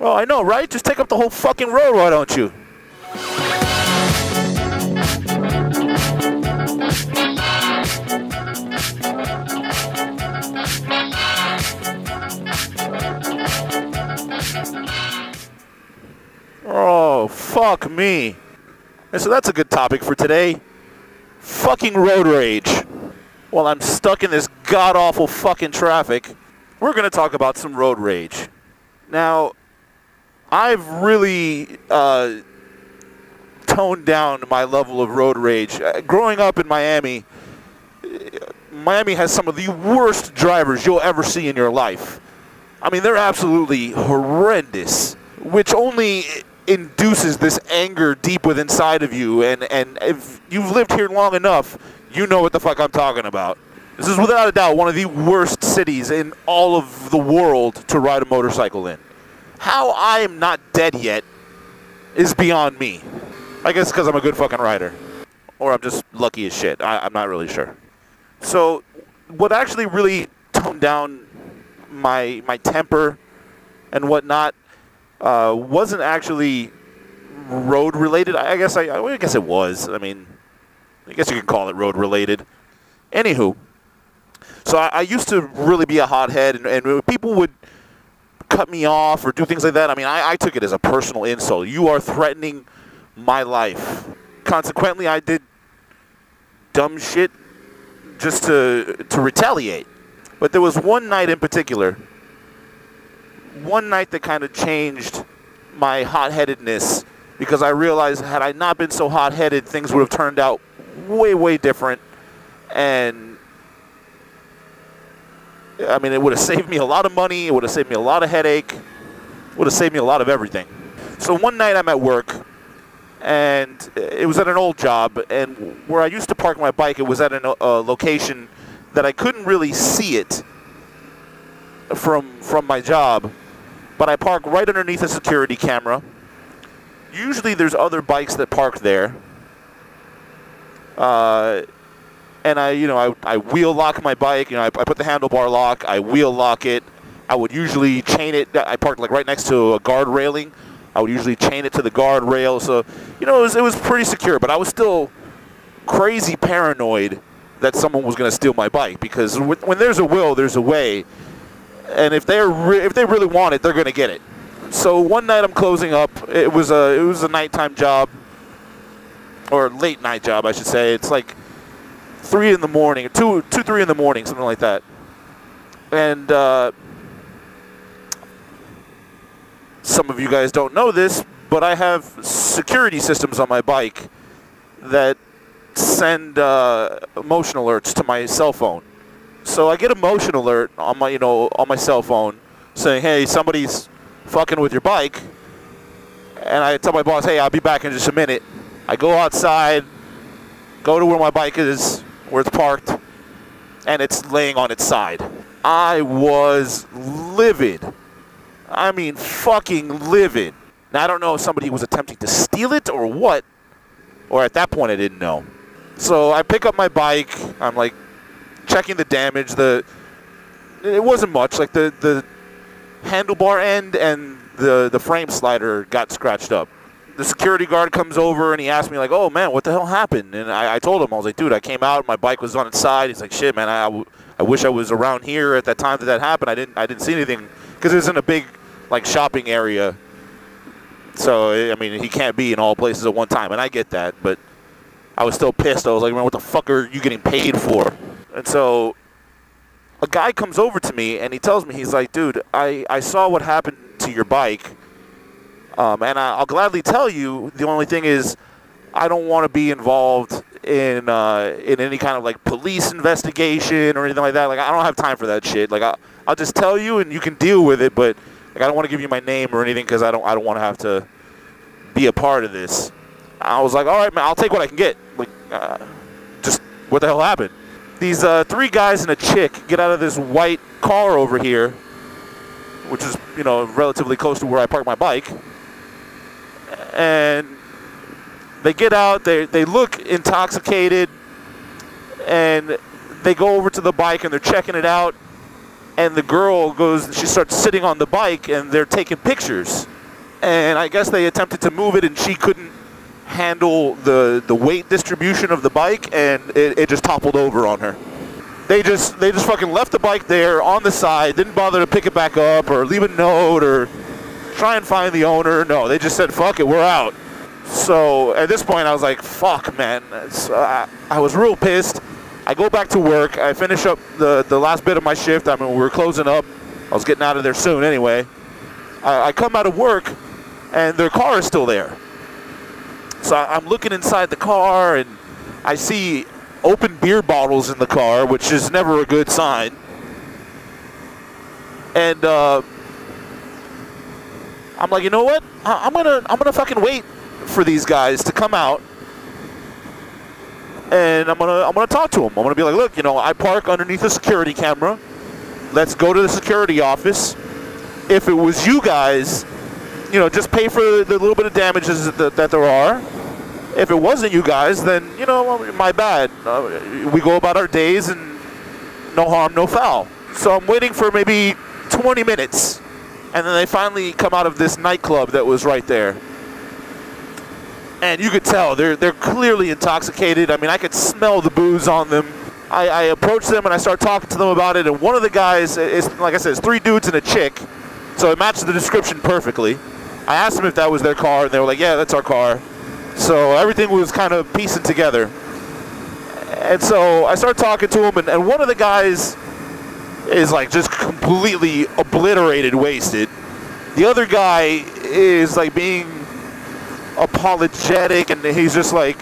Well, I know, right? Just take up the whole fucking road, why don't you? Oh, fuck me. And so that's a good topic for today. Fucking road rage. While I'm stuck in this god-awful fucking traffic, we're going to talk about some road rage. Now, I've really toned down my level of road rage. Growing up in Miami, Miami has some of the worst drivers you'll ever see in your life. I mean, they're absolutely horrendous, which only induces this anger deep within inside of you, and if you've lived here long enough, you know what the fuck I'm talking about. This is without a doubt one of the worst cities in all of the world to ride a motorcycle in. How I am not dead yet is beyond me. I guess because I'm a good fucking rider. Or I'm just lucky as shit. I'm not really sure. So what actually really toned down my temper and whatnot wasn't actually road related. I guess it was. I mean, I guess you can call it road related. Anywho, so I used to really be a hothead, and people would cut me off or do things like that. I mean, I took it as a personal insult. You are threatening my life. Consequently, I did dumb shit just to retaliate. But there was one night in particular, one night that kind of changed my hot-headedness, because I realized had I not been so hot-headed, things would have turned out way, way different. And I mean, it would have saved me a lot of money. It would have saved me a lot of headache. It would have saved me a lot of everything. So one night I'm at work, and it was at an old job, and where I used to park my bike, it was at a location that I couldn't really see it from my job, but I park right underneath a security camera. Usually there's other bikes that park there. And I wheel lock my bike. I put the handlebar lock. I wheel lock it. I would usually chain it. I parked like right next to a guard railing. I would usually chain it to the guard rail. So, it was pretty secure. But I was still crazy paranoid that someone was going to steal my bike, because when there's a will, there's a way. And if they really want it, they're going to get it. So one night I'm closing up. It was a nighttime job, or late night job, I should say. It's like 3 in the morning, 3 in the morning, something like that. And some of you guys don't know this, but I have security systems on my bike that send motion alerts to my cell phone. So I get a motion alert on my cell phone saying, "Hey, somebody's fucking with your bike." And I tell my boss, "Hey, I'll be back in just a minute." I go outside, go to where my bike is, where it's parked, and it's laying on its side. I was livid. I mean, fucking livid. Now, I don't know if somebody was attempting to steal it or what, or at that point I didn't know. So I pick up my bike. I'm like checking the damage. It wasn't much. Like the handlebar end and the frame slider got scratched up. The security guard comes over and he asked me like, "Oh man, what the hell happened?" And I told him, I was like, "Dude, I came out, my bike was on its side." He's like, "Shit, man, I wish I was around here at that time that happened. I didn't see anything, because it was in a big like shopping area. So I mean, he can't be in all places at one time, and I get that, but I was still pissed. I was like, "Man, what the fuck are you getting paid for?" And so a guy comes over to me and he tells me, he's like, "Dude, I saw what happened to your bike. And I'll gladly tell you. The only thing is, I don't want to be involved in any kind of like police investigation or anything like that. Like, I don't have time for that shit. Like, I'll just tell you and you can deal with it. But like, I don't want to give you my name or anything, because I don't want to have to be a part of this." I was like, "All right, man, I'll take what I can get. Like, just what the hell happened?" These 3 guys and a chick get out of this white car over here, which is relatively close to where I park my bike. And they get out, they look intoxicated, and they go over to the bike and they're checking it out, and the girl she starts sitting on the bike and they're taking pictures. and I guess they attempted to move it, and she couldn't handle the weight distribution of the bike, and it just toppled over on her. They just fucking left the bike there on the side, didn't bother to pick it back up or leave a note or try and find the owner. No, they just said, fuck it, we're out. So at this point I was like, fuck, man. I was real pissed. I go back to work. I finish up the last bit of my shift. I mean, we were closing up. I was getting out of there soon anyway. I come out of work, and their car is still there. So I'm looking inside the car, and I see open beer bottles in the car, which is never a good sign. And I'm like, you know what? I'm gonna fucking wait for these guys to come out, and I'm gonna talk to them. I'm gonna be like, look, you know, I park underneath a security camera. Let's go to the security office. If it was you guys, you know, just pay for the little bit of damages that there are. If it wasn't you guys, then, you know, my bad. We go about our days, and no harm, no foul. So I'm waiting for maybe 20 minutes, and then they finally come out of this nightclub that was right there. And you could tell they're clearly intoxicated. I mean, I could smell the booze on them. I approach them and I start talking to them about it, and one of the guys is, like I said, it's 3 dudes and a chick, so it matches the description perfectly. I asked them if that was their car, and they were like, yeah, that's our car. So everything was kind of piecing together. And so I start talking to him, and one of the guys is like just completely obliterated, wasted. The other guy is like being apologetic, and he's just like,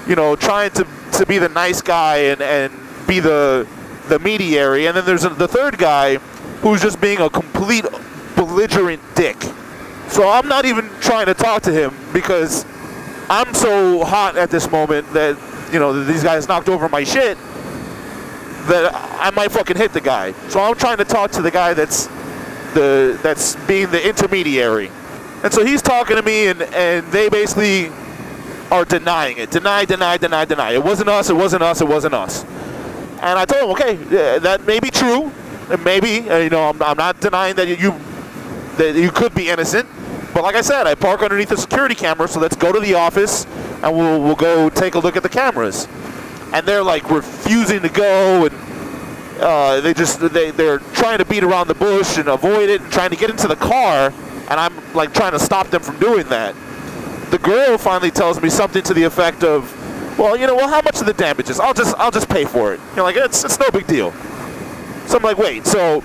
you know, trying to be the nice guy and be the mediary. And then there's the third guy who's just being a complete belligerent dick. So I'm not even trying to talk to him because I'm so hot at this moment that, you know, these guys knocked over my shit that I might fucking hit the guy. So I'm trying to talk to the guy that's being the intermediary. And so he's talking to me, and they basically are denying it. Deny. It wasn't us, it wasn't us, it wasn't us. And I told him, okay, that may be true. And maybe, you know, I'm not denying that you could be innocent. But like I said, I park underneath a security camera, so let's go to the office, and we'll go take a look at the cameras. And they're like refusing to go, and they're trying to beat around the bush and avoid it and trying to get into the car, and I'm like trying to stop them from doing that. The girl finally tells me something to the effect of, well, you know, how much are the damages? I'll just pay for it. You know, like it's no big deal. So I'm like, wait, so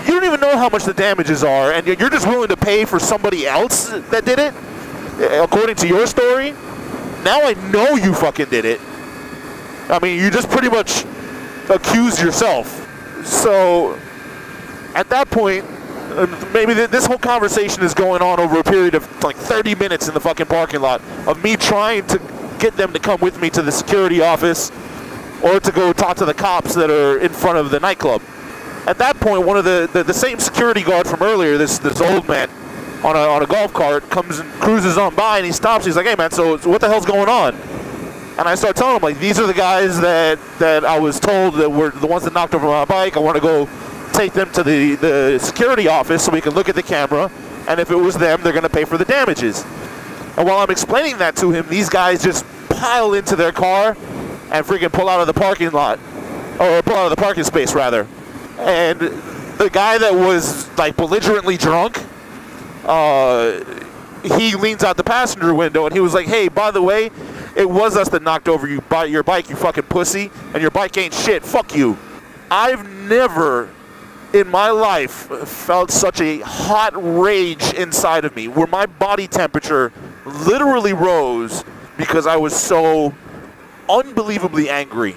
you don't even know how much the damages are, and you're just willing to pay for somebody else that did it, according to your story? Now I know you fucking did it. I mean, you just pretty much accused yourself. So at that point, maybe this whole conversation is going on over a period of like 30 minutes in the fucking parking lot of me trying to get them to come with me to the security office or to go talk to the cops that are in front of the nightclub. At that point, one of the same security guard from earlier, this old man on a golf cart, comes and cruises on by, and he stops. He's like, hey man, so what the hell's going on? And I start telling him, like, these are the guys that I was told that were the ones that knocked over my bike. I want to go take them to the security office so we can look at the camera, and if it was them, they're going to pay for the damages. And while I'm explaining that to him, these guys just pile into their car and freaking pull out of the parking lot, or pull out of the parking space rather. And the guy that was like belligerently drunk, he leans out the passenger window and he was like, hey, by the way, it was us that knocked over your bike, you fucking pussy, and your bike ain't shit, fuck you. I've never in my life felt such a hot rage inside of me where my body temperature literally rose because I was so unbelievably angry.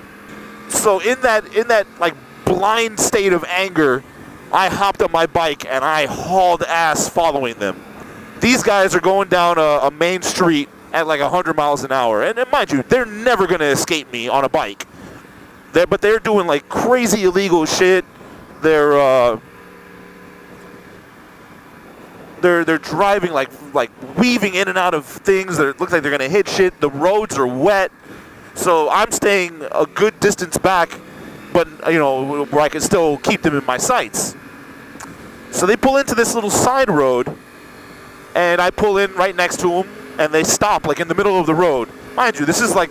So in that like blind state of anger, I hopped on my bike and I hauled ass following them. These guys are going down a main street at like 100 miles an hour, and mind you, they're never gonna escape me on a bike. But they're doing like crazy illegal shit. They're driving like weaving in and out of things that look like they're gonna hit shit. The roads are wet, so I'm staying a good distance back, but you know, where I can still keep them in my sights. So they pull into this little side road, And I pull in right next to them, and they stop, like, in the middle of the road. Mind you, this is like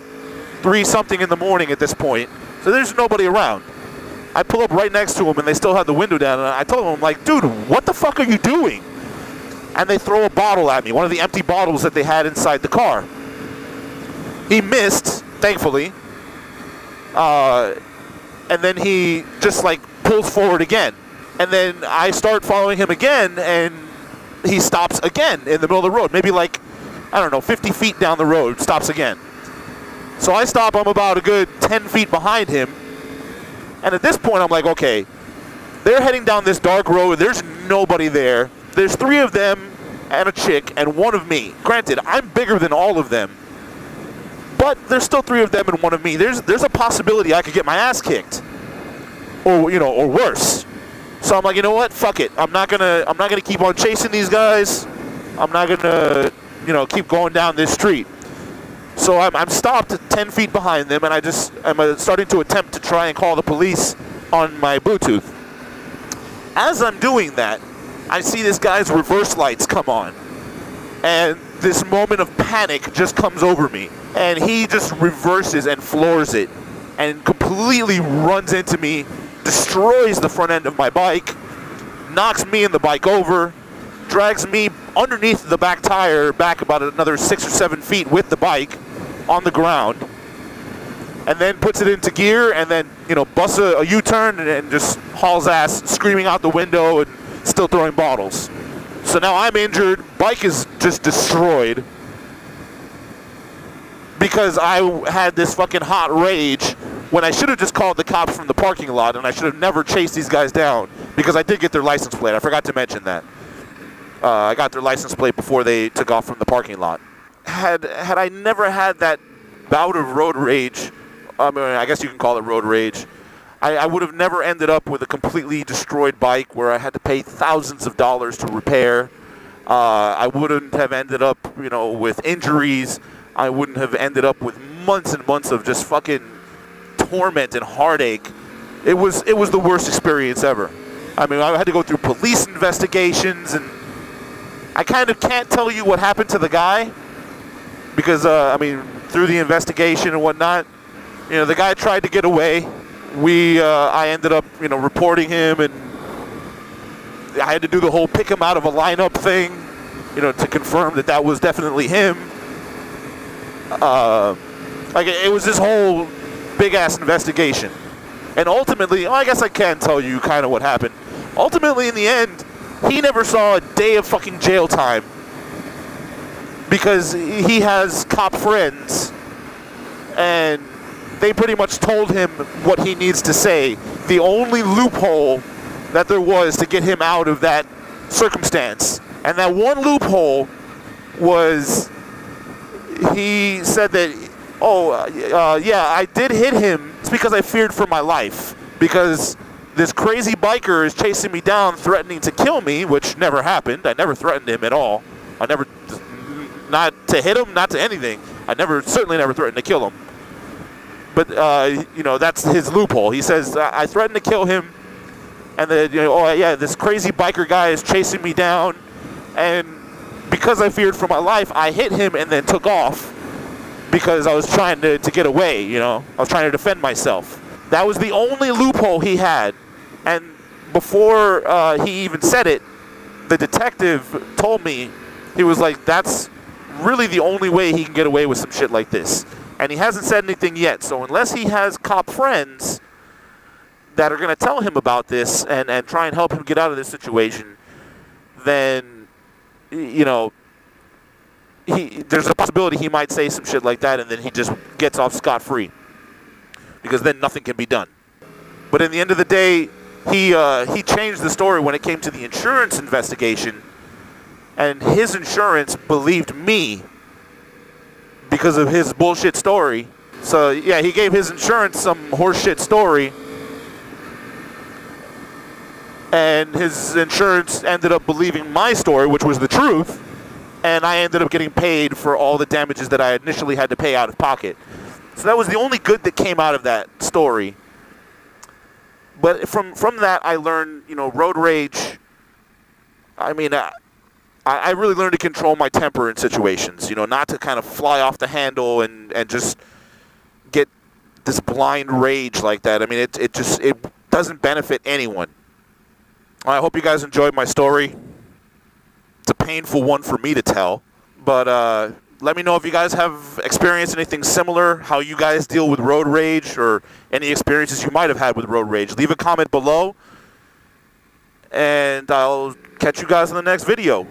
3-something in the morning at this point, so there's nobody around. I pull up right next to them, and they still have the window down, and I told them, I'm like, dude, what the fuck are you doing? And they throw a bottle at me, one of the empty bottles that they had inside the car. He missed, thankfully, and then he just, like, pulls forward again. And then I start following him again, and he stops again in the middle of the road. Maybe, like, I don't know, 50 feet down the road, stops again. So I stop, I'm about a good 10 feet behind him. And at this point, I'm like, okay, they're heading down this dark road. There's nobody there. There's 3 of them and a chick and 1 of me. Granted, I'm bigger than all of them. But there's still 3 of them and 1 of me. There's a possibility I could get my ass kicked. Or, you know, or worse. So I'm like, you know what? Fuck it. I'm not gonna keep on chasing these guys. I'm not gonna, you know, keep going down this street. So I'm stopped 10 feet behind them, and I'm starting to attempt to try and call the police on my Bluetooth. As I'm doing that, I see this guy's reverse lights come on, and this moment of panic just comes over me, and he just reverses and floors it, and completely runs into me, destroys the front end of my bike, knocks me and the bike over, drags me underneath the back tire back about another 6 or 7 feet with the bike on the ground, and then puts it into gear, and then, you know, busts a U-turn and just hauls ass, screaming out the window and still throwing bottles. So now I'm injured, bike is just destroyed because I had this fucking hot rage when I should have just called the cops from the parking lot, and I should have never chased these guys down, because I did get their license plate. I forgot to mention that. I got their license plate before they took off from the parking lot. Had I never had that bout of road rage, I mean, I guess you can call it road rage, I would have never ended up with a completely destroyed bike where I had to pay thousands of dollars to repair. I wouldn't have ended up, you know, with injuries. I wouldn't have ended up with months and months of just fucking torment and heartache. It was the worst experience ever. I mean, I had to go through police investigations, and I kind of can't tell you what happened to the guy because, I mean, through the investigation and whatnot, you know, the guy tried to get away. I ended up, you know, reporting him, and I had to do the whole pick him out of a lineup thing, you know, to confirm that that was definitely him. Like, it was this whole big-ass investigation. And ultimately, I guess I can tell you kind of what happened. Ultimately, in the end, he never saw a day of fucking jail time because he has cop friends, and they pretty much told him what he needs to say. The only loophole that there was to get him out of that circumstance. And that one loophole was, he said that, yeah, I did hit him. It's because I feared for my life. Because this crazy biker is chasing me down, threatening to kill me, which never happened. I never threatened him at all. I never, not to hit him, not to anything. I certainly never threatened to kill him. But, you know, that's his loophole. He says, I threatened to kill him, and then, you know, oh, yeah, this crazy biker guy is chasing me down, and because I feared for my life, I hit him and then took off because I was trying to get away, you know. I was trying to defend myself. That was the only loophole he had, and before he even said it, the detective told me, he was like, that's really the only way he can get away with some shit like this. And he hasn't said anything yet, so unless he has cop friends that are going to tell him about this and try and help him get out of this situation, then, you know, there's a possibility he might say some shit like that, and then he just gets off scot-free, because then nothing can be done. But in the end of the day, he changed the story when it came to the insurance investigation, and his insurance believed me because of his bullshit story. So yeah, he gave his insurance some horseshit story, and his insurance ended up believing my story, which was the truth, and I ended up getting paid for all the damages that I initially had to pay out of pocket. So that was the only good that came out of that story. But from that, I learned, you know, road rage. I mean, I really learned to control my temper in situations, you know, not to kind of fly off the handle and just get this blind rage like that. I mean, it doesn't benefit anyone. I hope you guys enjoyed my story. It's a painful one for me to tell, but let me know if you guys have experienced anything similar, how you guys deal with road rage, or any experiences you might have had with road rage. Leave a comment below, and I'll catch you guys in the next video.